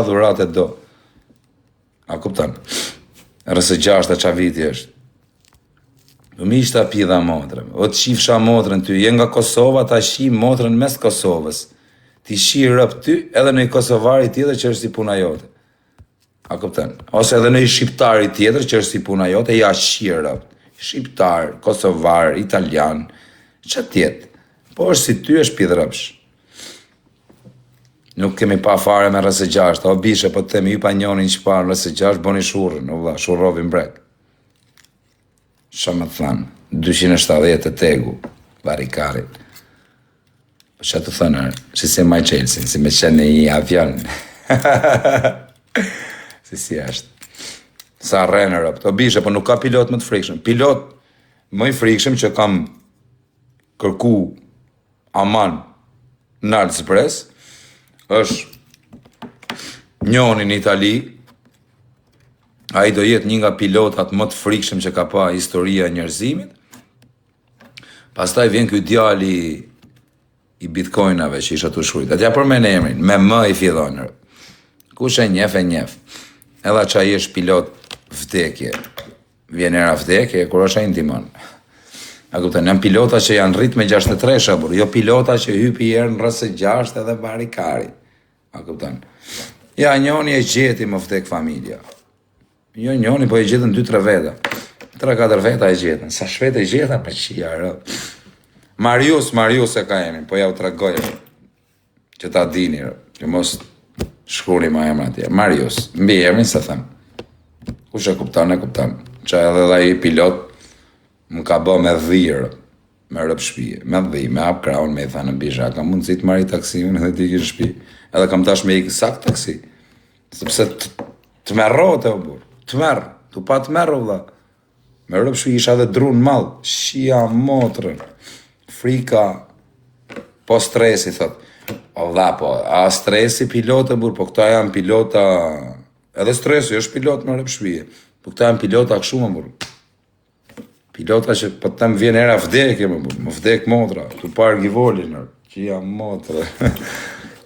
dhurate do. A kupton? Rësë 6 qa viti është. Mi ishta pidha motrën. O të shifsha motrën ty, je nga Kosova, ta shi motrën mes Kosovës. Ti shi rëp ty edhe në i Kosovari tjetër që është si puna jote. A kupton? Ose edhe në i shqiptari tjetër që është si puna jote, ja shi rëp. Shqiptar, Kosovar, Italian, që tjetë. Po është si ty është pidhrëpsh. Nuk kemi pa fare me rësë 6, o bishe, po të temi ju pa njonin që pa rësë 6, boni shurën, o vla, shurrovin brek. Qa më thënë, 270 tegu, barikarit. Që të thënë, që si maj Chelsea, si me qenë i avion. si është. Sa rrenë rëpë, o bishe, po nuk ka pilot më të frikshëm. Pilot më i frikshëm që kam kërku aman në AliExpress, është njoni në Itali, a i do jetë një nga pilotat më të frikshëm që ka pa historia e njerëzimit. Pastaj vjen ky djali i bitcoinave që isha të shkruajt. Atja për me në emrin, me më i fillon. Kush e njef. Edhe që ai është pilot vdekje. Vjen era vdekje, kur është ai në timon. A kupton, janë pilota që janë rrit me 63 shëbur, jo pilota që hypi herë në rësë 6 edhe barikari. A kupton. Ja, njoni e gjeti më vdek familja. Jo njoni, po e gjetën 2-3 veta. 3-4 veta e gjetën. Sa shvete e gjetën, për qia, rë. Marius e ka emin, po ja u tregoj, që ta dini, rë. Që mos shkruni ma emra tje. Marius, mbi emrin se them. Kush e kupton, që edhe dhe i pilot, më ka bë me dhirë, me rëpë shpije, me dhirë, me hap kraun, me i thanë në bisha, kam mundësi të marri taksimin edhe t'i kinë shpi, edhe kam tash me i kësak taksi, sepse të merro të o burë, të merë, të pa të merro vla, me rëpë shpije isha dhe drunë malë, shia motrën, frika, po stresi, thot, o vla, po, a stresi pilotë burë, po këta janë pilota, edhe stresi, është pilot me rëpë shpije, po këta janë pilota këshumë burë. Pilota që po të më vjen era vdekje, më vdek motra, të parë givolin, që jam motra.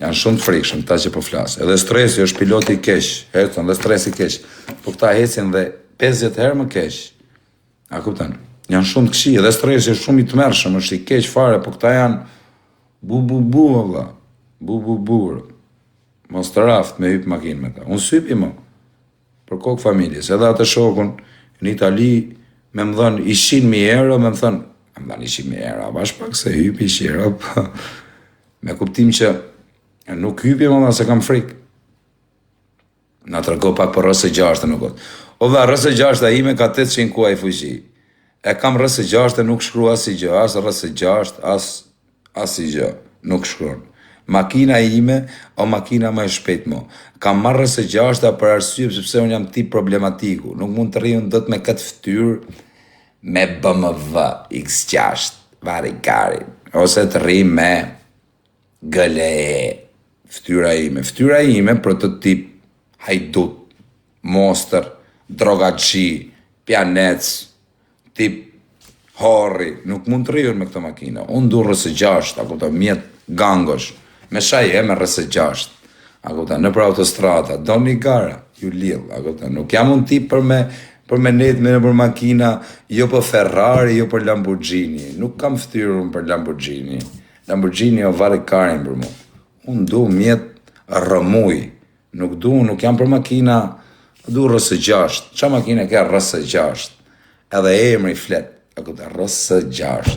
Janë shumë të frikshëm, ta që po flasë. Edhe stresi është piloti kesh, hecën dhe stresi kesh. Po këta hecin dhe 50 herë më kesh. A kuptan? Janë shumë të këshi, edhe stresi është shumë i të mërshëm, është i kesh fare, po këta janë bu, valla. Bu. Mos të raft me hypë makinë me ta. Unë sypi më, për kokë familjes. Edhe atë shokun në Itali, me më dhënë 100.000 euro, me më thënë, me më dhënë 100.000 euro, bash pak se hypi 100 euro, me kuptim që nuk hypi më dhënë se kam frikë. Na të rëgo pak për rësë 6 nuk gotë. O dhe rësë 6 a ime ka 800 kuaj fuqi. E kam rësë 6 nuk shkru asë i gjë, asë rësë 6, asë i gjë, nuk shkruan. Makina ime o makina më e shpejt mo. Kam marrë rësë 6 për arsye sepse unë jam tip problematiku. Nuk mund të rriun dot me këtë ftyrë me BMW X6 varikari. Ose të rri me GLE. Ftyra ime prototip hajdut, monster, drogaxhi, pianec, tip horri. Nuk mund të rriun me këtë makina. Unë du rësë 6, ako të mjet gangosh. Me shaj e me rësë 6. Ako ta, në për autostrata, do një gara, ju lillë, ako ta, nuk jam unë tip për me net me në për makina, jo për Ferrari, jo për Lamborghini, nuk kam ftyrë unë për Lamborghini, o varikarin për mu, unë du mjetë rëmuj, nuk jam për makina, du rësë 6, qa makina ka rësë 6, edhe emri flet, ako ta, rësë 6,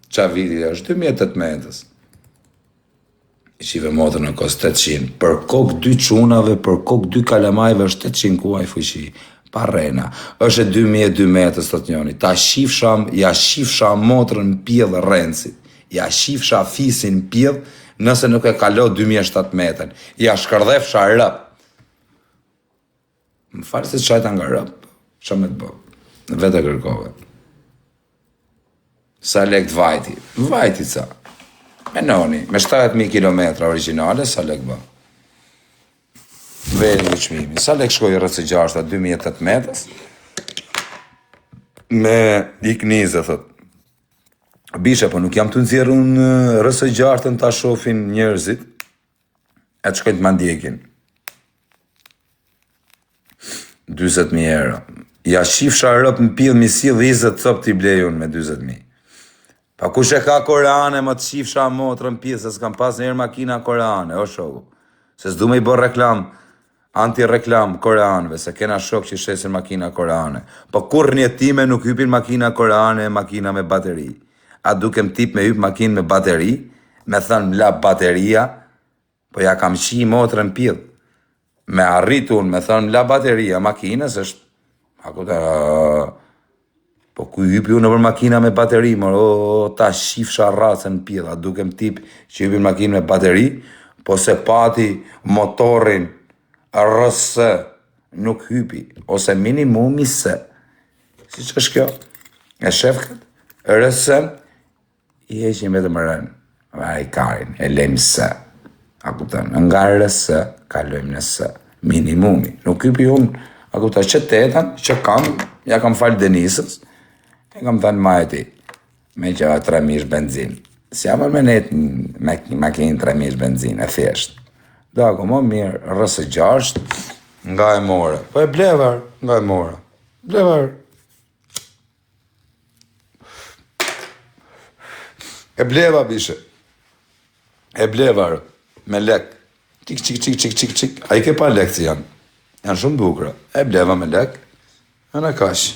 qa viti është 2018, i qive motor në kos 800, për kokë 2 qunave, për kokë 2 kalamajve është 800 kuaj fuqi, pa rena, është 2002 metës të të njoni, ja shifsha motorën në pjellë Rencit, ja shifsha fisin në pjellë, nëse nuk e kalo 2007 metën, ja shkërdhefsha rëp. Më falë se qajta nga rëp, që me të bë, në vete kërkove. Sa lek të vajti ca. Me noni, me 70.000 kilometra originale, sa lek bë. Veri u qmimi. Sa lek shkoj rësë 6, 2018, me iknize, thot. Bishe, po nuk jam të nëzirë unë rësë 6 të ta shofin njerëzit, e të shkojnë të mandjekin. 20.000 euro. Ja shifsha rëp në pillë mi sill 20 cop t'i blej unë me 20.000. Pa kush e ka Koreane më të shifsha motrën pillë, se s'kam pas njerë makina Koreane, o shoku. Se s'du me i bërë reklam, anti-reklam Koreanëve, se kena shok që shesin makina Koreane. Po kur rnjetime nuk hypin makina Koreane e makina me bateri. A dukem tip me hyp makinë me bateri, me thënë mla bateria, po ja kam qi motrën pillë. Me arritun, me thënë mla bateria makinës është, ako ta... Po ku hypi unë për makina me bateri, ta shifsha racën pillë, a dukem tip që hypin makinë me bateri, po se pati motorin RS nuk hypi, ose minimumi se. Si që është kjo? E shef këtë? RS i heqin vetëm rën, i karin, e lejmë se. A kupton, nga RS kalojmë në se. Minimumi. Nuk hypi unë, a kupton, që tetën, që kam, ja kam falë Denisës, e kam thënë majti, me që 3.000 benzin. Si jam me netë makinë 3.000 benzin, e thjesht. Da, ako më mirë, rësë 6, nga e more. Po e blevar, nga e more. Blevar. E bleva, bishe. E blevar, me lek. Qik. A i ke pa lek që janë. Janë shumë bukra. E bleva me lek. E në kash.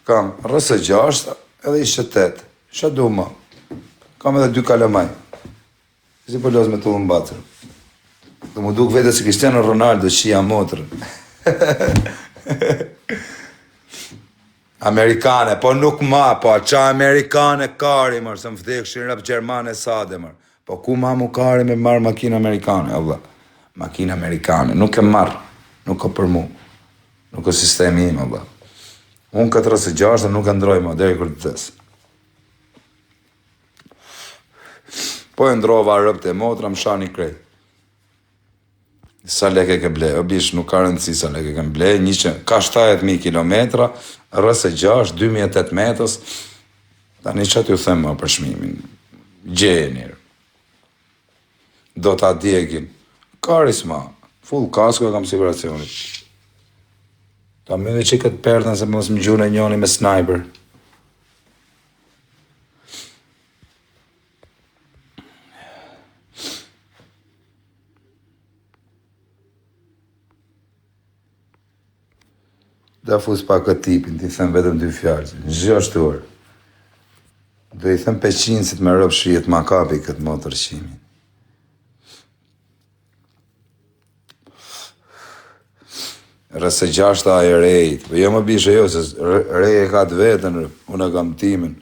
Kam rësë 6, edhe ishe 8. Shë du ma. Kam edhe 2 kalamaj. Si po los me të unë batër. Dhe mu duk vete si Cristiano Ronaldo, shia motrën. Amerikane, po nuk ma, po qa Amerikane kari, mërë, se më vdekshin rëp Gjermane sade, mërë. Po ku ma mu kari me marë makinë Amerikane, Allah. Makinë Amerikane, nuk e marë, nuk e për mu. Nuk e sistemi im, Allah. Unë 4.6 nuk e ndroj ma, deri kërë të tësë. Po e ndrova rëp të motra, më shani krejt. Sa leke ke ble, o bish nuk ka rëndësi sa leke ke ble, ka 70.000 kilometra, rëse 6, 2.800 metës, ta një që t'ju them më për shmimin, gjenir, do t'a djegin, karisma, full kasko e kam siguracionit. Ta më dhe që këtë pertën se mos më gjune njoni me sniper. Da fus pa këtë tipin, t'i them vetëm 2 fjallë, në gjë është të orë. Do i them 500 si të me rëpë shrijet ma kapi këtë motër qimin. Rëse 6 a e rejt, po jo më bishe jo, se rej e ka të vetën, unë e kam timin.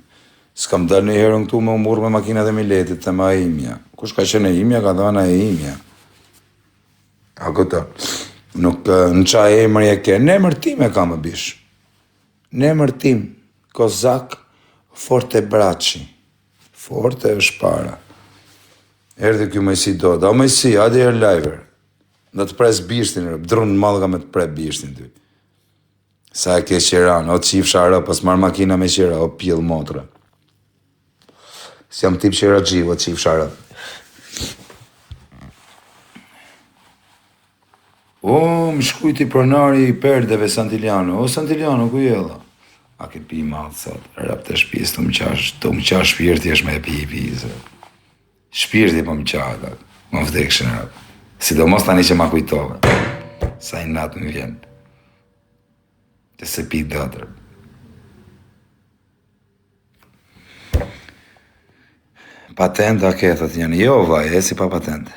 S'kam dërë një herën këtu me umurë me makinat e miletit të ma imja. Kush ka qenë e imja, ka dhana e imja. A këta. Nuk në qa emër e ke, në emër tim e ka më bish. Në emër tim, Kozak Fortebracci. Forte është para. Erdi kjo mëjsi do, da mëjsi, adi e liver. Në të pres bishtin, drunë në malë ka me të pre bishtin ty. Sa e ke qeran, o qif shara, pas marë makina me qera, o pjell motra. Si jam tip qera gjiv, o qif shara. O, më shkujti pronari i perdeve Santiliano. O, Santiliano, ku jella? A ke pi malë, sot. Rap të shpis, të më qash shpirti është me pi, sot. Shpirti po më qash, më vdekshin rap. Sidomos tani që ma kujtove. Sa i natë më vjen. Të se pi dëtër. Patent a ketët janë. Jo, vaj, e si pa patent.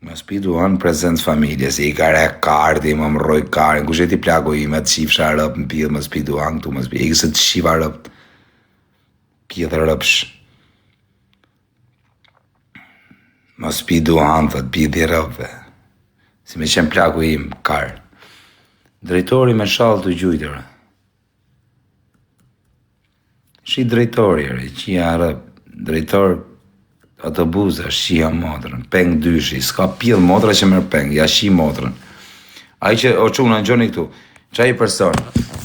Më spidu anë prezent familjes, i ka re kardi, më mroj karin, ku që ti plako i me të shifsha rëp në pjellë, më spidu anë këtu, më spidu, i kësë të shifa rëp, pjellë rëpsh. Më spidu anë, thët, pjellë rëpve, si me qenë plako i më karë. Drejtori me shalë të gjujtërë. Shi drejtori, qia rëp, drejtor autobuza, shia motrën, peng dyshi, s'ka pjell motra që mërë peng, ja shi motrën. Ai që, o quna, në gjoni këtu, qaj i person,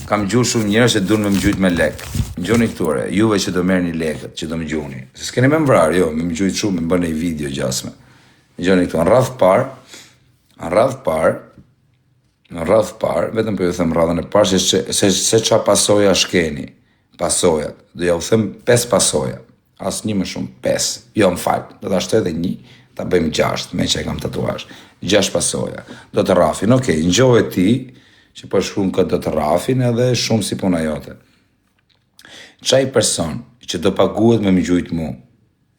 kam gjuh shumë njërë që dunë me më gjujt me lek. Gjoni këture, juve që do merrni lekët, që do më gjuni. Se s'keni me më vrarë, jo, me më gjujtë shumë, me bënë një video gjasme. Gjoni këtu, në radhë parë, vetëm për ju them radhën e parë, se qa pasoja shkeni, pasojat, do ja u them 5 pasoja, as një më shumë, 5, jo më falë, do të ashtë edhe 1, ta bëjmë 6, me që e kam tatuash, 6 pasoja, do të rafin, okej, në gjohë e ti, që për shkruan këtë do të rafin edhe shumë si puna jote. Qaj person që do paguhet me më gjujtë mu,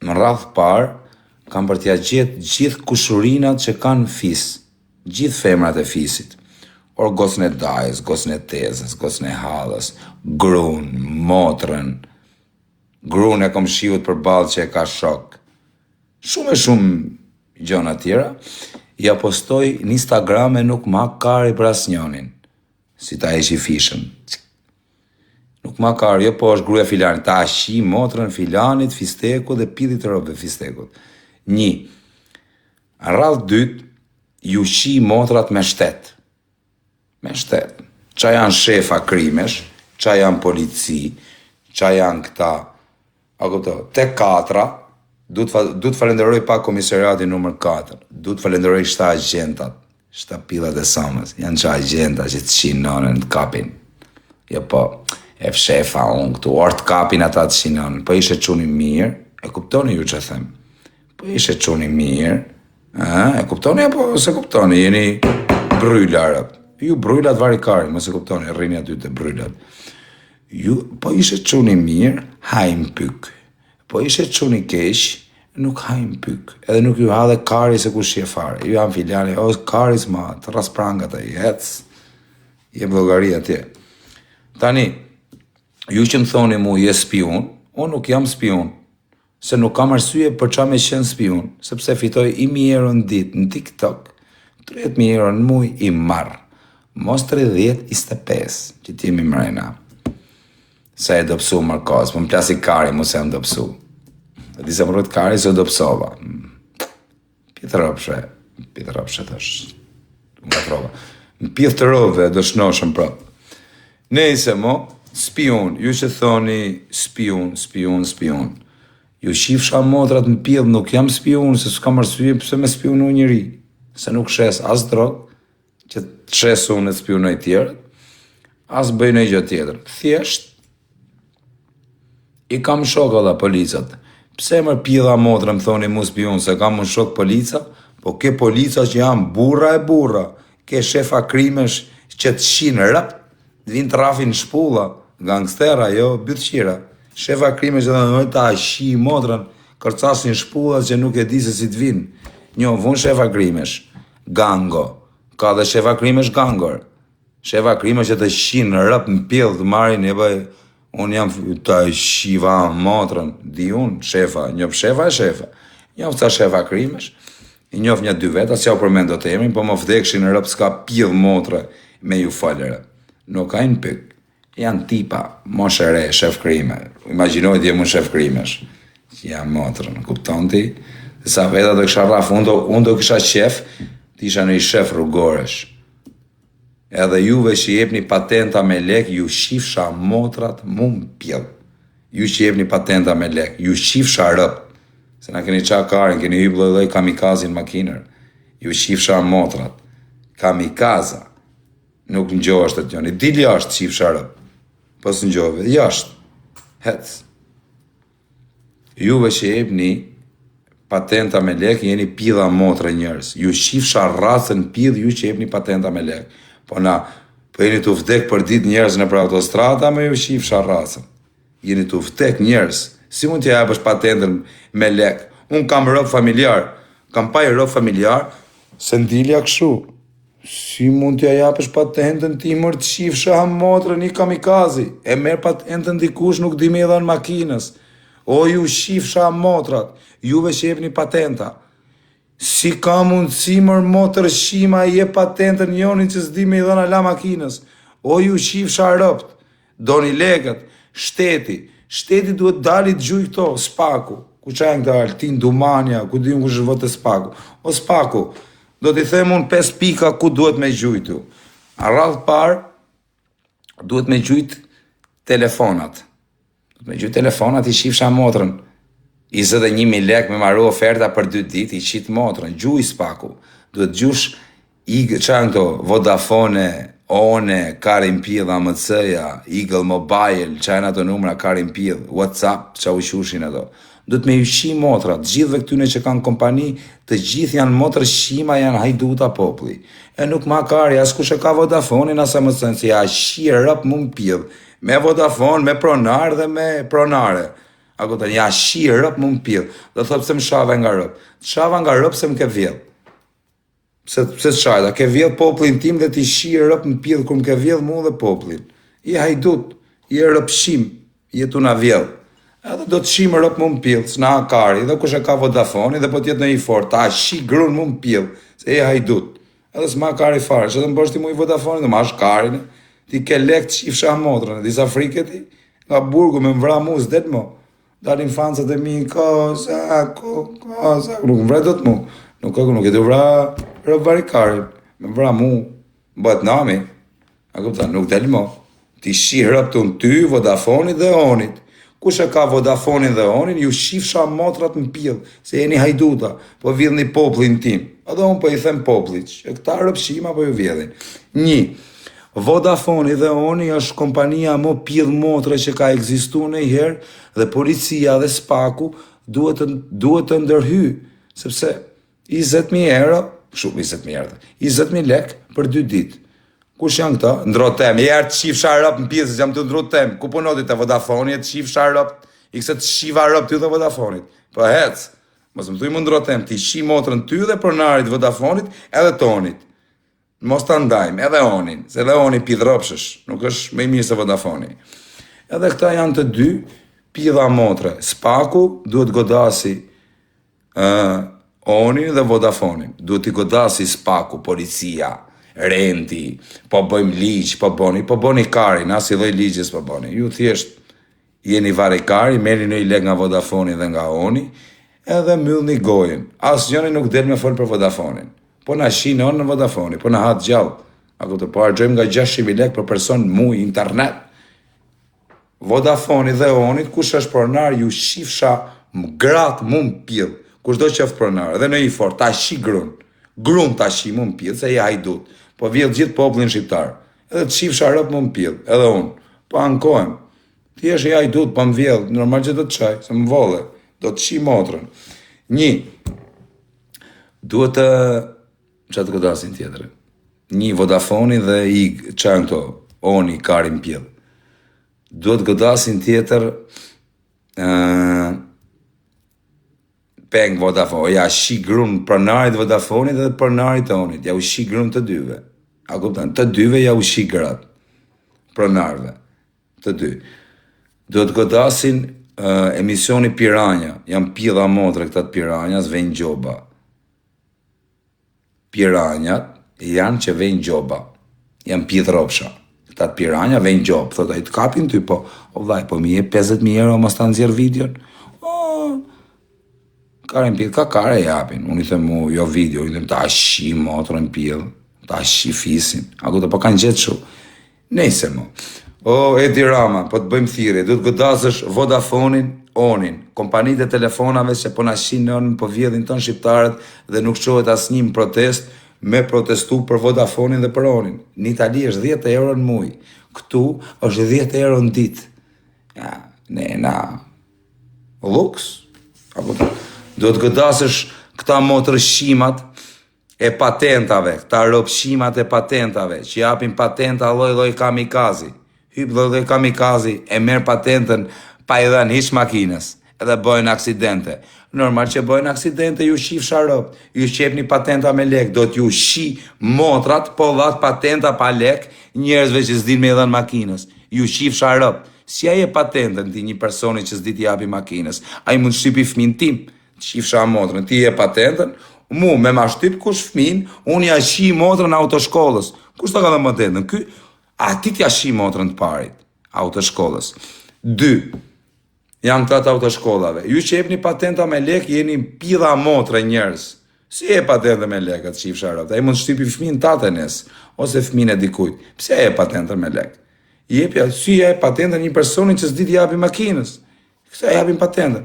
në radhë parë, kam për t'ja gjithë kushurinat që kanë fis, gjithë femrat e fisit, or gosën e dajës, gosën e tezës, gosën e halës, grun, motrën, grun e kom shiut për balë që e ka shok, shumë gjona tjera, ja postoj në Instagram e nuk ma kari për asnjonin, si ta eqi fishën. Nuk ma kari, jo po është gruja filanit, ta shi motrën filanit, fisteku dhe pidit të robëve fistekut. 1. Radhë 2, ju shi motrat me shtet. Me shtet. Qa janë shefa krimesh, qa janë polici, qa janë këta, te 4, du të falenderoj pa komisariati numër 4, du të falenderoj 7 agentat, 7 pilat e samës, janë qa agenta që të shinonën të kapin. Jo po, e fshefa unë këtu, orë të kapin ata të shinonën, po ishe quni mirë, e kuptoni ju që them, po ishe quni mirë, e kuptoni apo se kuptoni, jeni brylarët, ju brylat varikari, më se kuptoni, rrini aty të brylat. Ju, po ishe quni mirë, hajmë pyk, po ishe quni kesh, nuk hajmë pyk, edhe nuk ju hadhe kari se ku shje fare, ju janë filjani, o karis ma, të rasprangat e jetës, je vlogaria tje. Tani, ju që më thoni mu je spion, unë nuk jam spion, se nuk kam arsye për qa me qenë spion, sepse fitoj 1.000 euro në ditë në TikTok, 30.000 euro në muj i marë, mos 30-25, që ti mi mrejna. Se e dopsu Markos, më plasi kari mu se më dopsu. Dhe disa më rrët kari se dopsova. Pjetë rëpshe të është. Nga trova. Në pjetë të rove do shnoshëm prapë. Nejse mo, spion, ju që thoni spion. Ju shifsha motrat në pjetë, nuk jam spion, se s'kam arsye pëse me spionu njëri. Se nuk shes as drog, që të shesu unë e spionoj tjerë, as bëjnë e gjë tjetër. Thjesht, i kam shok edhe policat. Pse më pjedha motra më thoni mu spion, se kam më shok polica, po ke polica që janë burra, ke shefa krimesh që të shinë rap, të vinë të rafin shpulla, gangstera, jo, bytëqira. Shefa krimesh edhe në ta shi motrën, kërcasin shpullat që nuk e di se si të vinë. Njo, vun shefa krimesh, gango, ka dhe shefa krimesh gangor. Shefa krimesh që të shinë rap në pjellë të marin e bëj, unë jam të shiva motrën, di unë, shefa, njof shefa e shefa. Njof ca shefa krimesh, njof një 2 veta, s'ja u përmend do të emrin, po më vdekshin në rëp s'ka pjell motre me ju falere. Nuk ka në pyk, janë tipa, moshe re, shef krime. Imaginoj t'je mu shef krimesh, që janë motrën, kupton ti? Sa veta do kësha raf, unë do kësha qef, t'isha në i shef rrugoresh. Edhe juve që jepni patenta me lek, ju shifsha motrat mu m'pjell. Ju që jepni patenta me lek, ju shifsha rëp. Se na keni qa karin, keni hyblë dhe kamikazin makinër. Ju shifsha motrat. Kamikaza. Nuk në gjohë është të tjoni. Dili ashtë shifsha rëp. Pos në gjohëve, jashtë. Hec. Juve që jepni patenta me lek, jeni pidha motre njërës. Ju shifsha racën pidh, ju që jepni patenta me lek. Po na, po jeni të vdek për dit njerës në për autostrada, me ju shifsha racën. Jeni të vdek njerës. Si mund t'ja japësh patentën me lek? Unë kam rëp familjar. Kam pa i rëp familjar, se ndilja këshu. Si mund t'ja japësh patentën ti mërë të shifsha motrën i kamikazi? E merë patentën dikush nuk di me edhe në makinës. O ju shifsha motrat, juve që jepni patenta. Si ka mundësi mërë motër shima i je patentën njoni që s'di me i dhëna la makinës. O ju shifsha rëpt, doni legët, shteti duhet dalit gjuj këto, spaku. Ku qajnë këta altin, Dumania, ku di unë ku shëvët e spaku. O spaku, do t'i them unë 5 pika ku duhet me gjujtu. A radhë parë, duhet me gjujt telefonat. Me gjuhë telefonat i shifsha motrën. 21.000 lek me marru oferta për 2 ditë, i qitë motrën, gjuj spaku. Duhet gjush çan këto, Vodafone, One, Karim Pill, AMC-ja, Eagle Mobile, çajnë ato numra Karim Pill, WhatsApp, qa u shushin ato. Duhet me ushi motrat, gjithve këtyne që kanë kompani, të gjithë janë motrë shima, janë hajduta populli. E nuk ma kari, as kush e ka Vodafone, asa më thënë, si ja shirë rëp më më Pill, me Vodafone, me pronar dhe me pronare. Ako të një shirë rëp më më Pill, dhe thëpë se më shave nga rëp. Shava nga rëp se më ke vjellë. Pse shajta, ke vjellë poplin tim dhe ti shirë rëp më Pill, kur më ke vjellë mu dhe poplin. I hajdut, i rëpshim, i tu na vjellë. Edhe do të shimë rëp më Pill, s'na kari, dhe kush e ka Vodafone, dhe po tjetë në i fort, ta shi grun më Pill, se i hajdut. Edhe s'ma kari farë, që dhe më bështi mu i Vodafone, dhe ma është karin, ti ke lek të shifsha motrën, disa friketi, nga burgu me më vra mu, s'det mo. Dalin fansat e mi, koza, nuk më vrej do të mu, nuk e të vra rëp varikarin, me vra mu, bët nami, a këpëta, nuk del mo, ti shi rëp të në ty, Vodafonit dhe Onit, kush e ka Vodafonin dhe Onin, ju shifsha motrat në Pill, se jeni hajduta, po vjedhni poplin tim, edhe unë po i them poplit, që këta rëpshima po ju vjedhin. 1. Vodafone dhe Oni është kompania më Pill motre që ka ekzistu në i herë dhe policia dhe spaku duhet të ndërhy, sepse 20.000 euro, shumë 20.000 euro, 20.000 lek për 2 ditë. Kush janë këta? Ndrotem, jerë të shifë sharëp në pjesë, jam të ndrotem, ku punotit e Vodafone, të shifë sharëp, i këse të shiva rëp ty dhe Vodafonit. Po hec, mos më thuj më ndrotem, ti shi motrën ty dhe pronarit Vodafonit edhe tonit. Mos të ndajmë, edhe Onin, se edhe Oni pidhropshësh, nuk është me i mirë se Vodafoni. Edhe këta janë të 2, pidha motre. Spaku duhet godasi Onin dhe Vodafonin. Duhet i godasi Spaku, policia, renti, po bëjmë ligjë, po boni kari, na si dhoj ligjës po boni. Ju thjesht jeni vari kari, meri në i lek nga Vodafoni dhe nga Oni, edhe myllni gojen. Asë njëni nuk del me folë për Vodafonin. Po na shinë onë në Vodafoni, po na hatë gjallë. Ako të po argjojmë nga 600.000 lek për person mu internet. Vodafoni dhe Onit, kush është pronar, ju shifsha gratë mu më Pill. Kush do qëftë pronar, edhe në i fort, ta shi grun. Grun ta shi mu më Pill, se i hajdut. Po vjellë gjithë poplin shqiptar. Edhe të shifsha rëp mu më Pill, edhe unë. Po ankohem. Ti është i hajdut, po më vjellë, normal që do të qaj, se më vole. Do të shi motrën. 1. Duhet të... që të godasin tjetër. 1. Vodafoni dhe i qanë këto, Oni, Karim Pill. Duhet godasin tjetër peng Vodafoni, ja shi grun pronarit Vodafonit dhe pronarit Onit, ja u shi grun të dyve. A kuptan, të dyve ja u shi grat, pronarve, të dy. Duhet godasin emisioni Piranja, jam pilla motre këtat Piranjas, vejnë gjoba. Piranjat janë që vejnë gjoba, janë pidhropsha. Këtat piranja vejnë gjobë, thot, a i të kapin ty, po, o vaj, po mi e 50.000 euro mas të nëzirë videon. Karin Pill, ka kare japin, unë i them mu, jo video, unë i them ta shi motrën Pill, ta shi fisin, a ku të po kanë gjithë shu. Nejse mu, Edi Rama, po të bëjmë thire, du të godasësh Vodafonin, Onin, kompanit e telefonave që po na shinë në po vjedhin tonë shqiptarët dhe nuk shohet asnjë në protest me protestu për Vodafonin dhe për Onin. Në Itali është 10 euro në muj, këtu është 10 euro në ditë. Ja, na luks. Duhet godasësh këta motrëshimat e patentave, këta rëpshimat e patentave, që japin patenta lloj kamikazi. Hyp lloj kamikazi e merr patentën pa i dhenë hiç makinës, edhe bojnë aksidente. Normal që bojnë aksidente, ju shif sharop, ju shqepni patenta me lek, do t'ju shi motrat, po dhat patenta pa lek, njerëzve që s'din me i dhenë makinës. Ju shif sharop, si aje patentën ti një personi që s'di t'japi makinës, a i mund shqipi fmin tim, t'shif sha motrën, ti e patentën, mu me ma shtyp kush fmin, unë ja shi motrën autoshkollës. Kush të ka dhe patentën? Ky, a ti t'ja shi motrën të parit, autoshkollës. 2. Janë këta të autoshkollave. Ju që jepni patenta me lek, jeni pidha motre njerës. Si e patenta me lek, atë qif sharot? A i mund shtypi fëmin tatenes, ose fëmin e dikujt. Pse e patenta me lek? Si e patenta një personi që s'di t'japi makinës? Kësa japim patentën.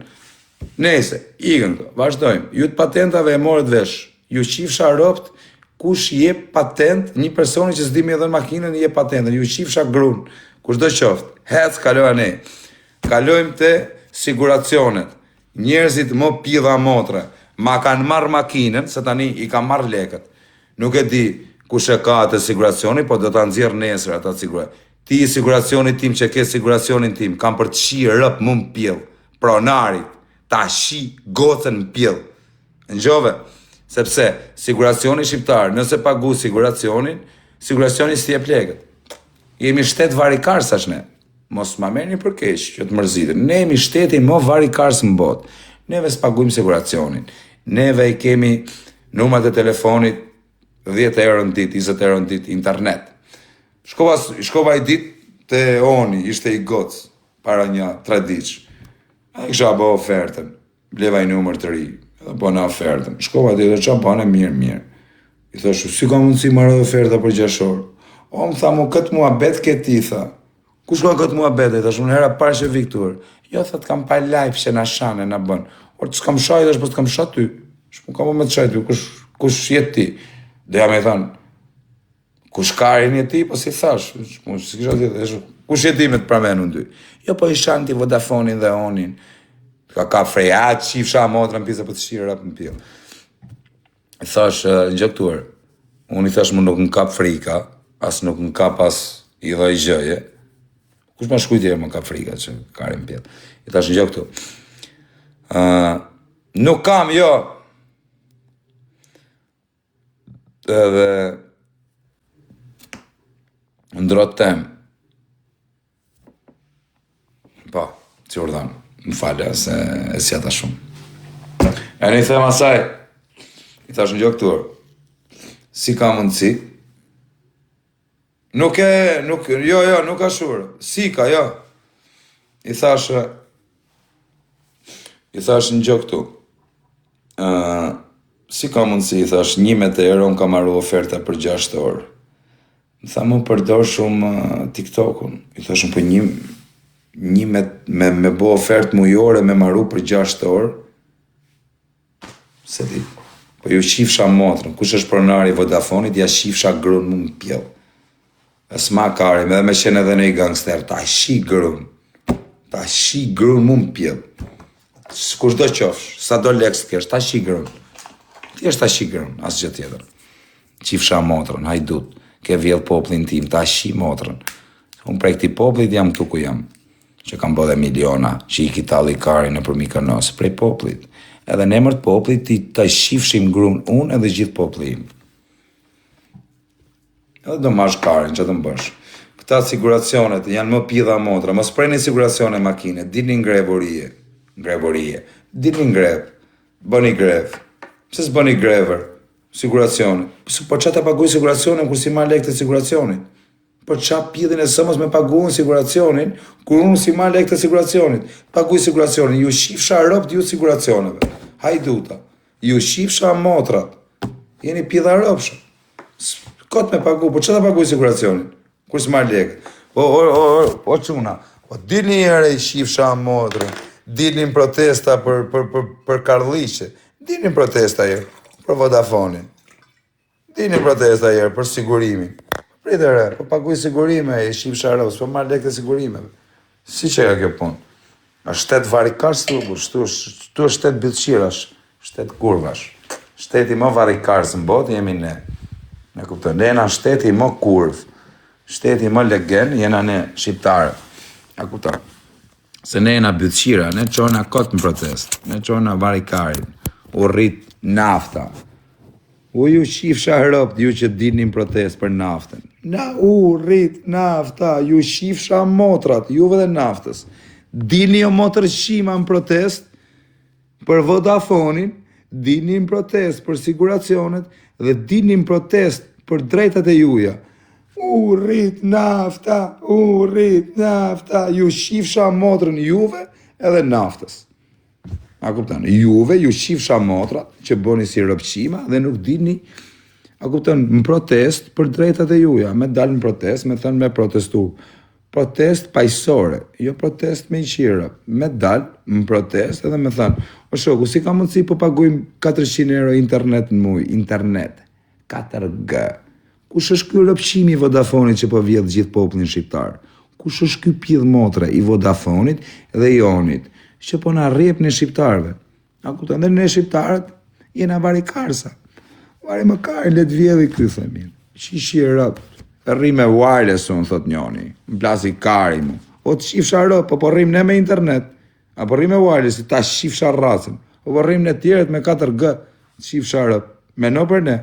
Nese, ikën këto, vazhdojmë. Ju të patentave e morët vesh. Ju qifsha ropt, kush jep patent, një personi që s'di me edhe në makinën jep patentën. Ju qifsha grun, kush do qoftë. Hec, kalojnë ne. Kalojmë të siguracionet. Njerëzit më pidha motre. Ma kanë marrë makinën, se tani i ka marrë lekët. Nuk e di kush e ka atë siguracioni, po do të nxjerr nesër ata siguracioni. Ti i siguracionit tim që ke siguracionin tim, kam për të shi rëp më më pjell, pronarit, ta shi gocën më pjell. Ngjove, sepse siguracioni shqiptar, nëse pagu siguracionin, siguracioni s'ti jep lekët. Jemi shtet varikar sash ne. Mos ma merrni për keq, që të mërzitën. Ne jemi shteti më varikar së në botë. Neve s'pagujmë siguracionin. Neve i kemi numrat e telefonit 10 euro në ditë, 20 euro në ditë, internet. Shkova i ditë të Oni, ishte i gocë, para një 3 ditë. A i kësha bo ofertën, bleva i numër të ri, edhe bo në ofertën. Shkova i ditë, qa bane mirë. I thoshu, si ka mundësi marrë oferta për gjashorë? O, më tha mu, këtë mua bet këti, tha. Ku shkova këtë mua bet, i thash, unë hera parë që viktur. Jo, thët, kam pa lajpë që na shane, na bën. Or, që s'kam shaj, dhe s'kam shat ty. Shmu kam me të shaj ty, kush jetë ti? Dhe ja me thanë, kush karin e ti, po si thash, kush jeti me të pramenu në dy? Jo, po i shanti Vodafonin dhe Onin, ka freja, qifsha motra në pizë, po të shirë rap në pjellë. I thash, në gjëktuar, unë i thash më nuk në kap frika, as nuk në kap as i dhoj gjëje, kush ma shkujtje më në kap frika që karin në pjellë. I thash në gjëktuar, nuk kam, jo, edhe ndrot tem. Po, që urdhan, më falë, se e sjata shumë. E një them asaj, i thash në gjoktur, si ka mundësi? Nuk ka shurë, si ka, jo. I thash në gjoktur, si ka mundësi, i thash, 11 euro në ka marru oferta për 6 orë. Më tha më përdor shumë TikTokun. I thashëm për një me bo ofert mujore me marru për 6 orë. Se di. Po ju shifsha motrën. Kush është pronari i Vodafonit, ja shifsha grun mu më pjell. E s'ma karim, edhe me qenë edhe në i gangster. Ta shi grun. Ta shi grun mu më pjell. Kush do qofsh, sa do leks t'kesh, ta shi grun. Ti është ta shi grun, asë gjë tjetër. Qifsha motrën, hajdut. Ke vjell poplin tim, ta shi motrën. Unë prej këti poplit jam këtu ku jam. Që kam bëdhe miliona, që i kitali karin në për Mikonos, prej poplit. Edhe në emër të poplit ti ta shifshim grun unë edhe gjithë poplim. Edhe do mash karin, që të mbësh. Këta siguracionet janë më pidha motra, mos prejni siguracione makine, dini ngrevorije. Dini ngrev, bëni grev. Pse s'bëni grever? Siguracione. Po qa ta paguj siguracionin kur si ma lek të siguracionin? Po qa pidhin e sëmës me paguin siguracionin kur unë si ma lek të siguracionin? Paguj siguracionin, ju shifsha rëpt ju siguracioneve. Hajduta. Ju shifsha motrat. Jeni pidha rëpshë. Kot me pagu, po qa ta paguj siguracionin? Kur si ma lek? O quna. Po dilni ere i shifsha motrën. Dilni protesta për Karlishe. Dilni protesta jo. Për Vodafonin. Dini protesta jerë për sigurimin. Pritere, po paguj sigurime, i shifsha rëvës, po marrë lekë të sigurimeve. Si që ka kjo punë? A shtet varikar së tukur, shtu është shtet bilqirash, shtet kurvash. Shteti më varikar së në botë jemi ne. Ne kuptën, ne jena shteti më kurv, shteti më legen, jena ne shqiptarë. A kuptën, se ne jena bilqira, ne qona kotë në protest, ne qona varikarin, u rrit nafta. U ju shifsha hëropt, ju që dinin protest për naftën. U rrit nafta, ju shifsha motrat, juve dhe naftës. Dini o motër shima në protest për Vodafonin, dini në protest për siguracionet dhe dini në protest për drejtat e juja. U rrit nafta, ju shifsha motrën juve edhe naftës. A kupton, juve ju shifsha motrat që bëni si rëpqima dhe nuk dini, a kupton, në protest për drejtat e juja, me dalë në protest, me thënë me protestu protest paqësore, jo protest me qira, me dal, më protest edhe me thënë, o shoku, si ka mundësi po paguajmë 400 euro internet në muaj, internet, 4G. Kush është ky rrëpqimi i Vodafonit që po vjedh gjithë popullin shqiptar? Kush është ky pidh motre i Vodafonit dhe i Onit, që po na rrjep në shqiptarëve? A kupton, ne shqiptarët jena varikarsa. Vari më karë, let vjedhi ky themin. Shishi rrëp. Rri me wireless, unë, thot njoni. Më plasi kari mu. O të shifsha rrëp, po rrim ne me internet. Apo rrim me wireless, ta shifsha rrasën. Po rrim ne tjeret me 4G, të shifsha rrëp. Me no për ne.